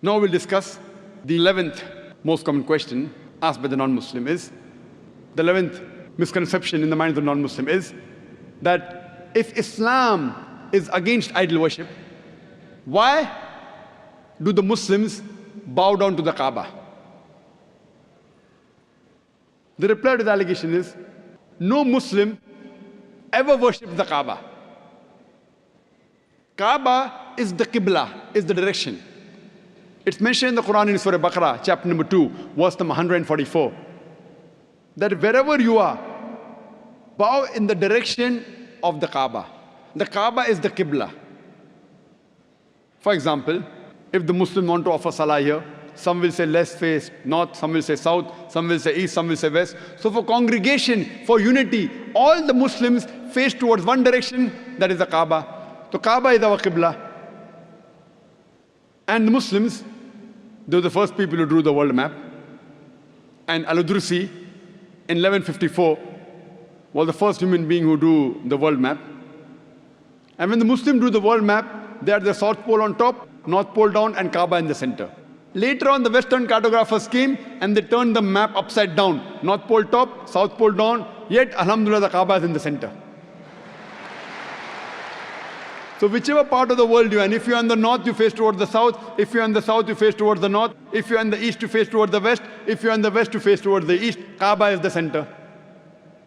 Now we'll discuss the 11th most common question asked by the non-Muslim is, the 11th misconception in the mind of the non-Muslim is that if Islam is against idol worship, why do the Muslims bow down to the Kaaba? The reply to the allegation is, no Muslim ever worshipped the Kaaba. Kaaba is the Qibla, is the direction. It's mentioned in the Quran in Surah Baqarah, chapter number 2, verse number 144, that wherever you are, bow in the direction of the Kaaba. The Kaaba is the Qibla. For example, if the Muslim want to offer salah here, some will say let's face north, some will say south, some will say east, some will say west. So for congregation, for unity, all the Muslims face towards one direction, that is the Kaaba. So Kaaba is our Qibla. And the Muslims, they were the first people who drew the world map. And Al-Udrusi in 1154 was the first human being who drew the world map. And when the Muslim drew the world map, they had the South Pole on top, North Pole down, and Kaaba in the center. Later on, the Western cartographers came and they turned the map upside down. North Pole top, South Pole down, yet Alhamdulillah the Kaaba is in the center. So whichever part of the world you're in, if you're in the north, you face towards the south. If you're in the south, you face towards the north. If you're in the east, you face towards the west. If you're in the west, you face towards the east. Kaaba is the center.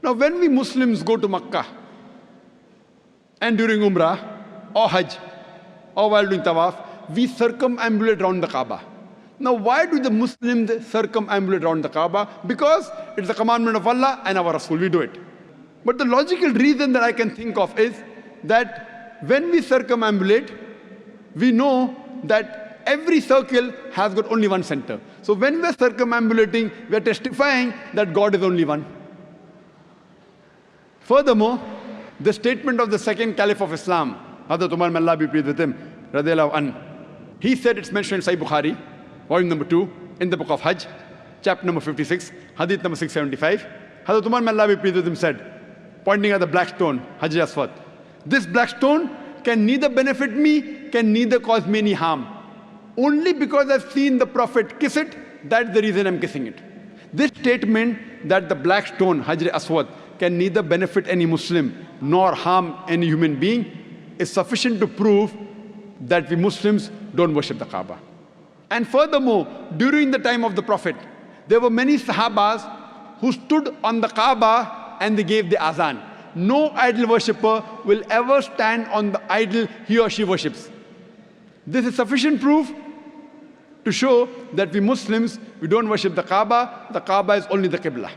Now when we Muslims go to Makkah, and during Umrah, or Hajj, or while doing Tawaf, we circumambulate around the Kaaba. Now why do the Muslims circumambulate around the Kaaba? Because it's the commandment of Allah and our Rasul, we do it. But the logical reason that I can think of is that when we circumambulate, we know that every circle has got only one center. So when we're circumambulating, we're testifying that God is only one. Furthermore, the statement of the second Caliph of Islam, Hazrat Umar, may Allah be pleased with him, radiyallahu anhu, he said, it's mentioned in Sahih Bukhari, volume number 2, in the book of Hajj, chapter number 56, hadith number 675. Hazrat Umar, may Allah be pleased with him, said, pointing at the black stone, Hajar Aswad, this black stone can neither benefit me, can neither cause me any harm. Only because I've seen the Prophet kiss it, that's the reason I'm kissing it. This statement that the black stone, Hajar Aswad, can neither benefit any Muslim nor harm any human being is sufficient to prove that we Muslims don't worship the Kaaba. And furthermore, during the time of the Prophet, there were many Sahabas who stood on the Kaaba and they gave the azan. No idol worshipper will ever stand on the idol he or she worships. This is sufficient proof to show that we Muslims, we don't worship the Kaaba is only the Qibla.